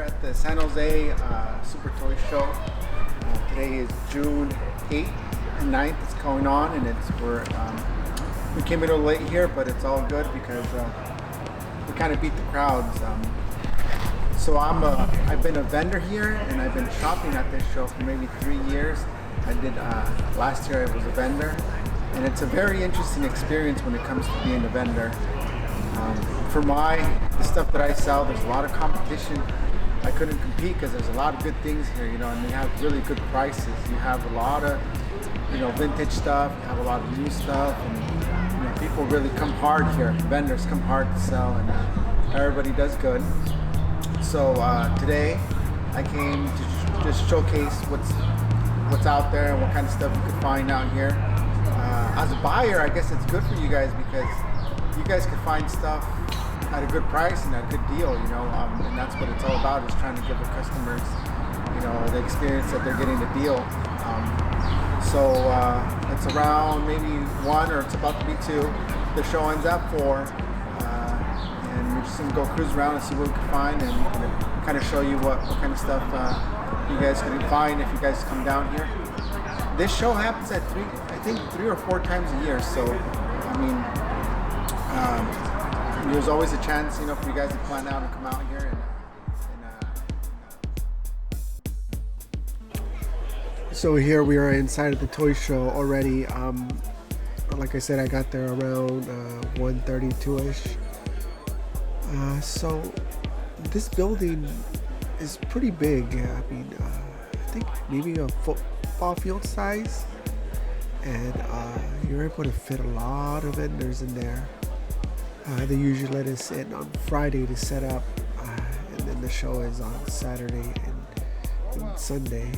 at the San Jose Super Toy Show. Today is June 8th and 9th. It's going on, and we came a little late here, but it's all good because we kind of beat the crowds. So I've been a vendor here, and I've been shopping at this show for maybe 3 years. I did last year. I was a vendor, and it's a very interesting experience when it comes to being a vendor. For the stuff that I sell, there's a lot of competition. I couldn't compete because there's a lot of good things here, and they have really good prices. You have a lot of, vintage stuff. You have a lot of new stuff, and people really come hard here. Vendors come hard to sell, and everybody does good. So today, I came to just showcase what's out there and what kind of stuff you could find out here. As a buyer, I guess it's good for you guys because you guys can find stuff at a good price and a good deal, and that's what it's all about, is trying to give the customers, the experience that they're getting the deal. So it's around maybe 1 or it's about to be 2. The show ends at 4, and we're just gonna go cruise around and see what we can find, and kind of show you what kind of stuff you guys can find if you guys come down here. This show happens at 3 or 4 times a year, so there's always a chance, for you guys to plan out and come out here. So here we are inside of the toy show already. Like I said, I got there around 1:32ish. So this building is pretty big. I think maybe a football field size, and you're able to fit a lot of vendors in there. They usually let us in on Friday to set up, and then the show is on Saturday and Sunday.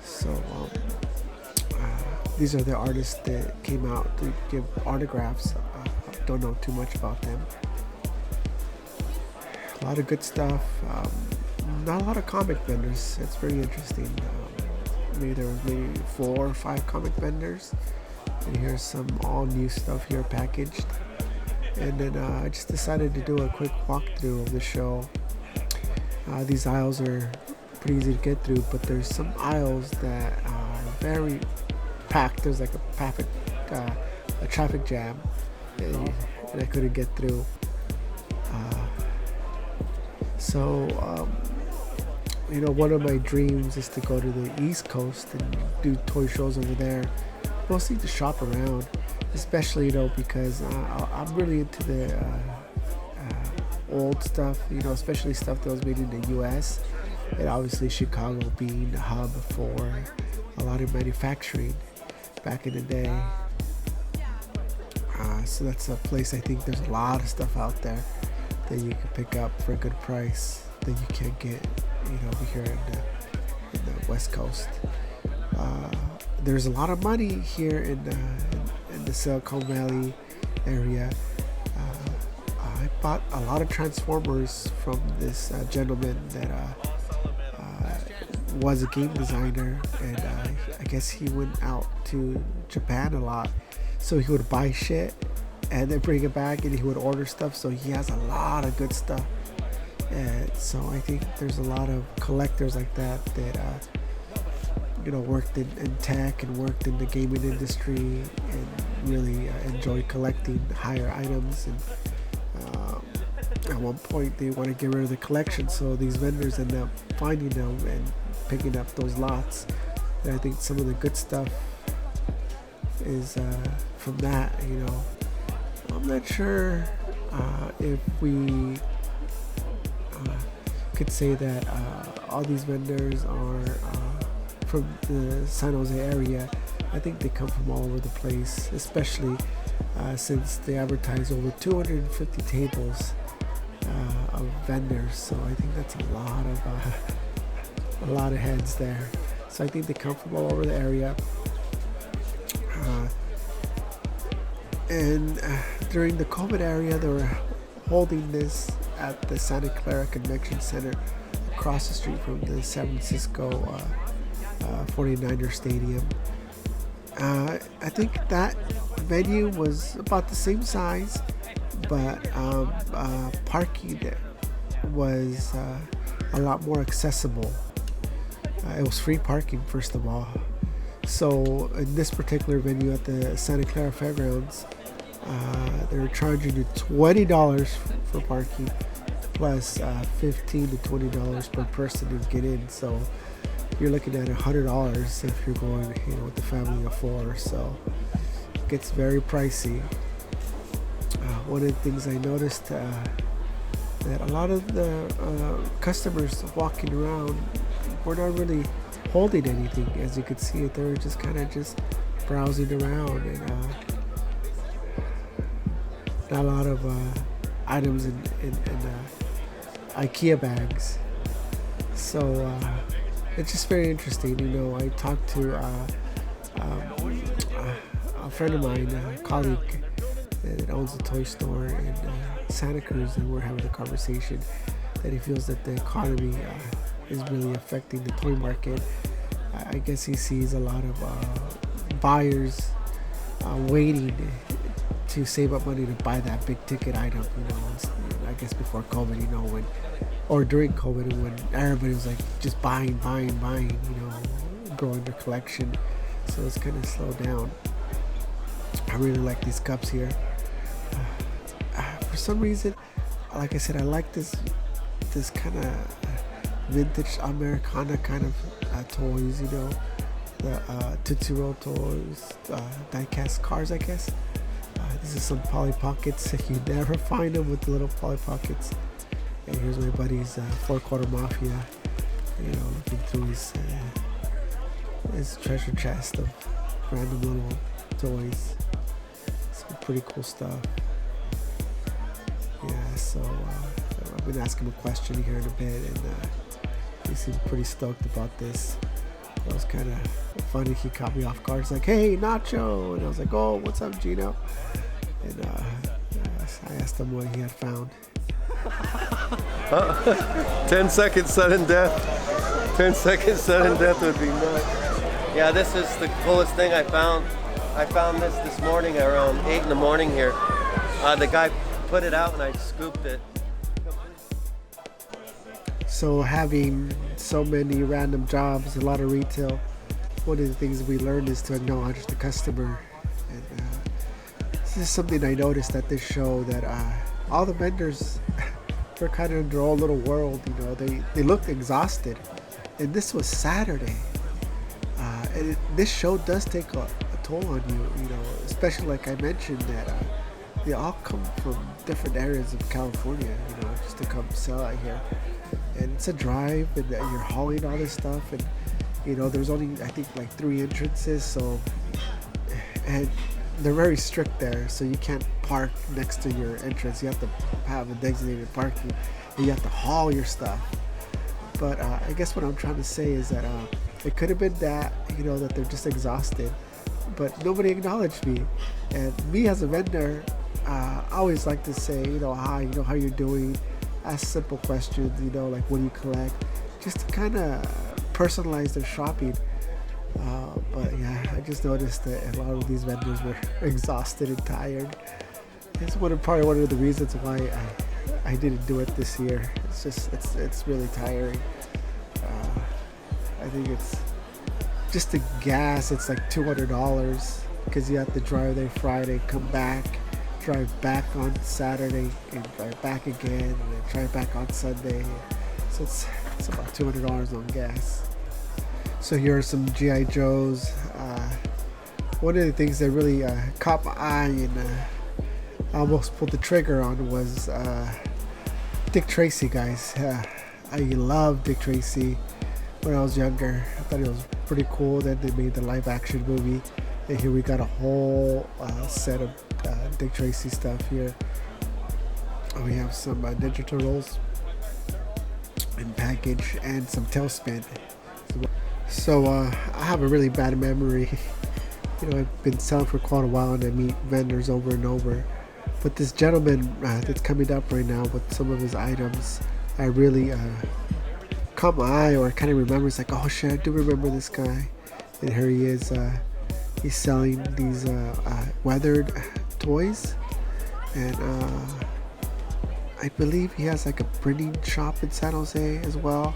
So these are the artists that came out to give autographs. Don't know too much about them. A lot of good stuff. Not a lot of comic vendors. It's very interesting. Maybe there was maybe 4 or 5 comic vendors. And here's some all new stuff here packaged. And then I just decided to do a quick walkthrough of the show. These aisles are pretty easy to get through, but there's some aisles that are very packed. There's like a traffic jam, and I couldn't get through. One of my dreams is to go to the East Coast and do toy shows over there, mostly to shop around, especially because I'm really into the old stuff, especially stuff that was made in the U.S. and obviously Chicago being the hub for a lot of manufacturing back in the day. So that's a place I think there's a lot of stuff out there that you can pick up for a good price that you can't get, over here in the West Coast. There's a lot of money here in the Silicon Valley area. I bought a lot of Transformers from this gentleman that was a game designer, and I guess he went out to Japan a lot, so he would buy shit and then bring it back, and he would order stuff, so he has a lot of good stuff. And so I think there's a lot of collectors like that worked in tech and worked in the gaming industry and really enjoyed collecting higher items. And at one point they want to get rid of the collection, so these vendors end up finding them and picking up those lots. And I think some of the good stuff is from that. I'm not sure if we could say that all these vendors are from the San Jose area. I think they come from all over the place, especially since they advertise over 250 tables of vendors. So I think that's a lot of heads there. So I think they come from all over the area. And during the COVID area, they were holding this at the Santa Clara Convention Center across the street from the San Francisco 49er Stadium. I think that venue was about the same size, but parking was a lot more accessible. It was free parking, first of all. So in this particular venue at the Santa Clara Fairgrounds, they're charging you $20 for parking, plus $15 to $20 per person to get in. So you're looking at $100 if you're going, with the family of four. So it gets very pricey. One of the things I noticed that a lot of the customers walking around were not really holding anything. As you could see, they were just kind of just browsing around, and not a lot of items in IKEA bags. So it's just very interesting. I talked to a friend of mine, a colleague that owns a toy store in Santa Cruz, and we're having a conversation that he feels that the economy is really affecting the toy market. I guess he sees a lot of buyers waiting to save up money to buy that big ticket item. I guess before COVID, or during COVID, when everybody was like just buying, growing their collection. So it's kind of slowed down. I really like these cups here. For some reason, like I said, I like this kind of vintage Americana kind of toys, the Tootsie Roll toys, die-cast cars, I guess. This is some Polly Pockets. You never find them with the little Polly Pockets. And here's my buddy's Four Quarter Mafia, looking through his treasure chest of random little toys. Some pretty cool stuff. Yeah, so I'm going to ask him a question here in a bit, and he seemed pretty stoked about this. It was kind of funny. He caught me off guard. He's like, "Hey, Nacho," and I was like, "Oh, what's up, Gino?" And I asked him what he had found. 10 seconds sudden death. 10 seconds sudden death would be nuts. Yeah, this is the coolest thing I found. I found this morning around 8 in the morning here. The guy put it out and I scooped it. So having so many random jobs, a lot of retail, one of the things we learned is to acknowledge the customer. And this is something I noticed at this show, that all the vendors were kind of in their own little world. They looked exhausted. And this was Saturday. And this show does take a toll on you, especially like I mentioned that they all come from different areas of California, just to come sell out here. And it's a drive, and you're hauling all this stuff, and there's only, I think, like 3 entrances, so, and they're very strict there, so you can't park next to your entrance. You have to have a designated parking, and you have to haul your stuff. But I guess what I'm trying to say is that it could have been that, that they're just exhausted, but nobody acknowledged me. And me as a vendor, I always like to say, hi, how you're doing, ask simple questions, like what do you collect, just to kind of personalize their shopping. But yeah, I just noticed that a lot of these vendors were exhausted and tired. It's probably one of the reasons why I didn't do it this year. It's just, it's really tiring. I think it's just the gas, it's like $200 because you have to drive there Friday, come back, drive back on Saturday, and drive back again, and then drive back on Sunday. So it's about $200 on gas. So here are some G.I. Joes. One of the things that really caught my eye and I almost pulled the trigger on was Dick Tracy, guys. I loved Dick Tracy when I was younger. I thought it was pretty cool. Then they made the live action movie, and here we got a whole set of Dick Tracy stuff here. We have some Ninja Turtles in package and some Tailspin. So I have a really bad memory. I've been selling for quite a while, and I meet vendors over and over. But this gentleman that's coming up right now with some of his items, I really caught my eye, or kind of remember. It's like, oh shit, I do remember this guy. And here he is. He's selling these weathered toys, and I believe he has like a printing shop in San Jose as well.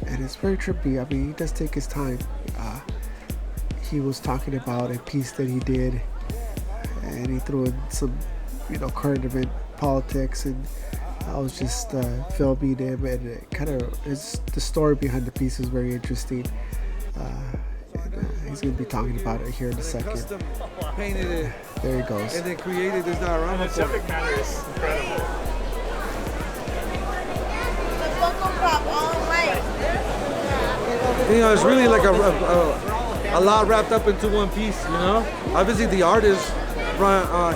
And it's very trippy. I mean, he does take his time. He was talking about a piece that he did, and he threw in some, current event politics, and I was just filming him, and it the story behind the piece is very interesting. He's going to be talking about it here in a second. Custom painted it. There he goes. And then created this diorama. The subject matter is incredible. It's really like a lot wrapped up into one piece, Obviously the artist,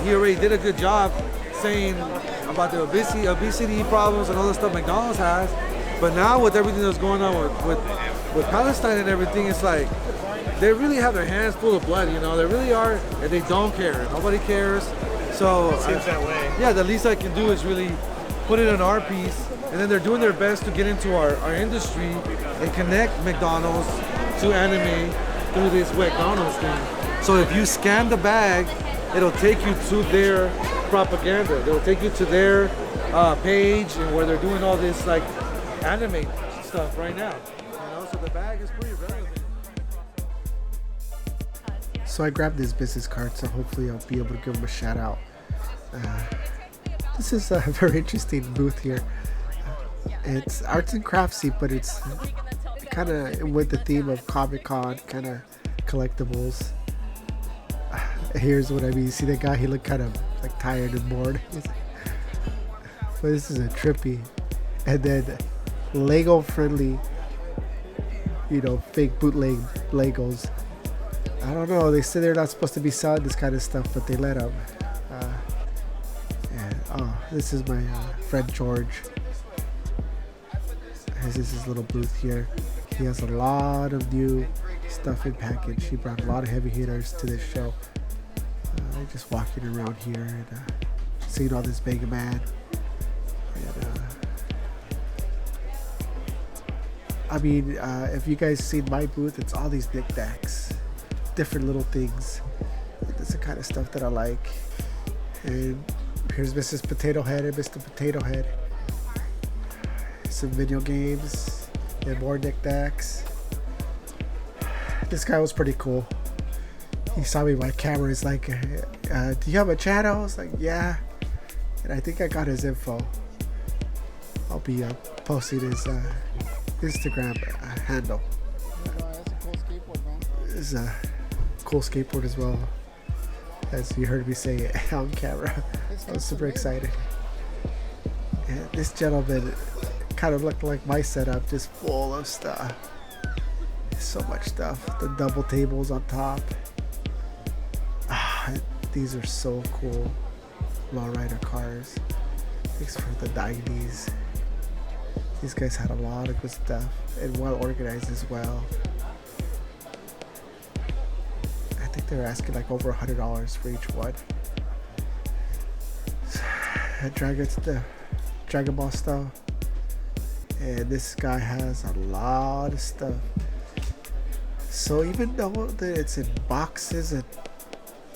he already did a good job saying about the obesity problems and all the stuff McDonald's has. But now with everything that's going on with Palestine and everything, it's like they really have their hands full of blood, They really are, and they don't care. Nobody cares. So It seems that way. yeah, the least I can do is really put it in our piece, and then they're doing their best to get into our industry and connect McDonald's to anime through this McDonald's thing. So if you scan the bag, it'll take you to their propaganda. It'll take you to their page and where they're doing all this like anime stuff right now. So the bag is pretty relevant. So I grabbed his business card, so hopefully I'll be able to give him a shout out. This is a very interesting booth here. It's arts and craftsy, but it's kind of with the theme of Comic-Con, kind of collectibles. Here's what I mean. You see that guy? He looked kind of like tired and bored. But this is a trippy. And then Lego friendly, fake bootleg Legos. I don't know. They say they're not supposed to be selling this kind of stuff, but they let them. This is my friend George. This is his little booth here. He has a lot of new stuff in package. He brought a lot of heavy hitters to this show. Just walking around here and seeing all this Mega Man. And, if you guys seen my booth, it's all these knickknacks, different little things. That's the kind of stuff that I like. And here's Mrs. Potato Head and Mr. Potato Head. Some video games and more knickknacks. This guy was pretty cool. He saw me with my camera. He's like, do you have a channel? I was like, yeah. And I think I got his info. I'll be posting his Instagram handle. It's a cool skateboard as well, as you heard me say it on camera. I was super excited. And this gentleman kind of looked like my setup, just full of stuff. So much stuff. The double tables on top. These are so cool. Lowrider cars. Thanks for the 90s. These guys had a lot of good stuff and well organized as well. I think they were asking like over $100 for each one. Dragon Ball stuff. And this guy has a lot of stuff. So even though that it's in boxes and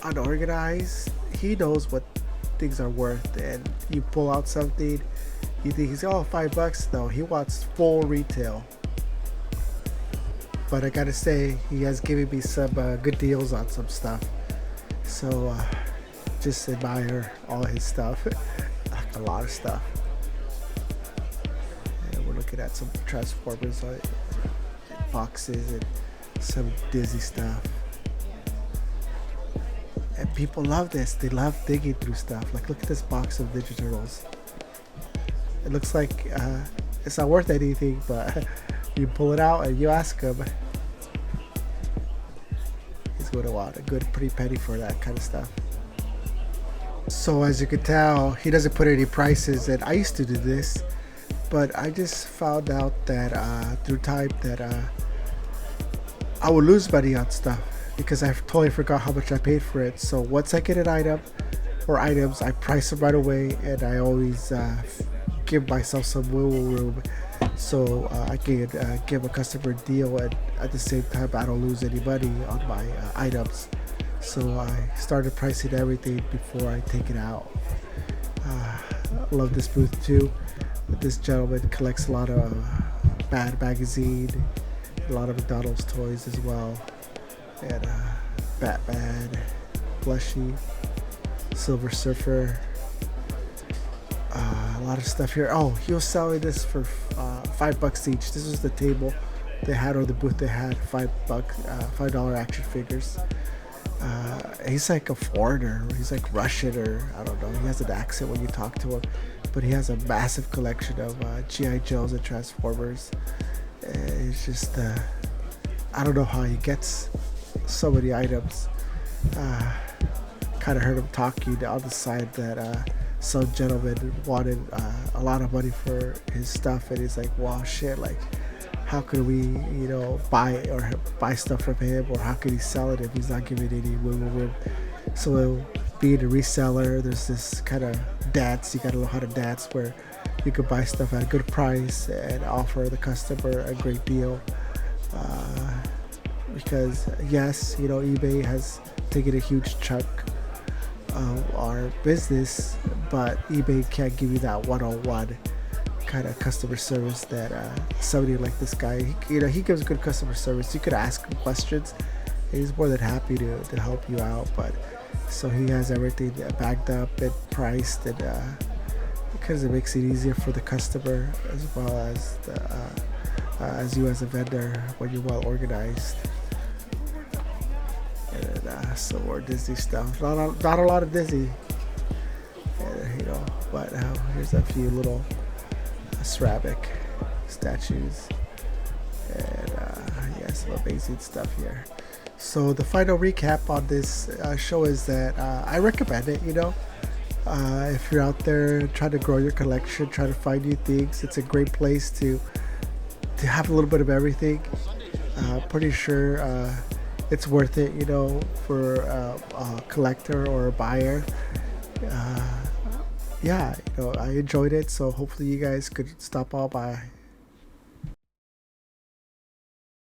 unorganized, he knows what things are worth. And you pull out something, you think he's $5. No, he wants full retail. But I gotta say, he has given me some good deals on some stuff. So just admire all his stuff. Like a lot of stuff. And we're looking at some Transformers boxes and some Disney stuff. And people love this. They love digging through stuff. Like, look at this box of Ninja Turtles. It looks like it's not worth anything, but you pull it out and you ask him. He's going to want a good pretty penny for that kind of stuff. So as you can tell, he doesn't put any prices, and I used to do this, but I just found out that through time that I would lose money on stuff because I totally forgot how much I paid for it. So once I get an item or items, I price them right away, and I always give myself some wiggle room so I can give a customer a deal, and at the same time I don't lose any money on my items. So I started pricing everything before I take it out. I love this booth too. This gentleman collects a lot of Bad magazine, a lot of McDonald's toys as well, and Batman, Plushie, Silver Surfer, a lot of stuff here. Oh, he was selling this for $5 each. This was the table they had, or the booth they had. $5 action figures. He's like a foreigner. He's like Russian, or I don't know. He has an accent when you talk to him, but he has a massive collection of GI Joes and Transformers. It's just I don't know how he gets so many items. Kind of heard him talking on the side that some gentleman wanted a lot of money for his stuff, and he's like, wow, shit, like, how could we, buy stuff from him, or how could he sell it if he's not giving any wiggle room? So being a reseller, there's this kind of dance, you gotta know how to dance, where you could buy stuff at a good price and offer the customer a great deal. Because yes, eBay has taken a huge chunk of our business, but eBay can't give you that one-on-one kind of customer service that somebody like this guy, he gives good customer service. You could ask him questions and he's more than happy to help you out. But so he has everything backed up and priced, and because it makes it easier for the customer as well as as you as a vendor when you're well organized. And some more Disney stuff. Not a lot of Disney, but here's a few little ceramic statues, and some amazing stuff here. So the final recap on this show is that I recommend it. If you're out there trying to grow your collection, trying to find new things, it's a great place to have a little bit of everything. Pretty sure it's worth it, for a collector or a buyer. I enjoyed it, so hopefully you guys could stop all by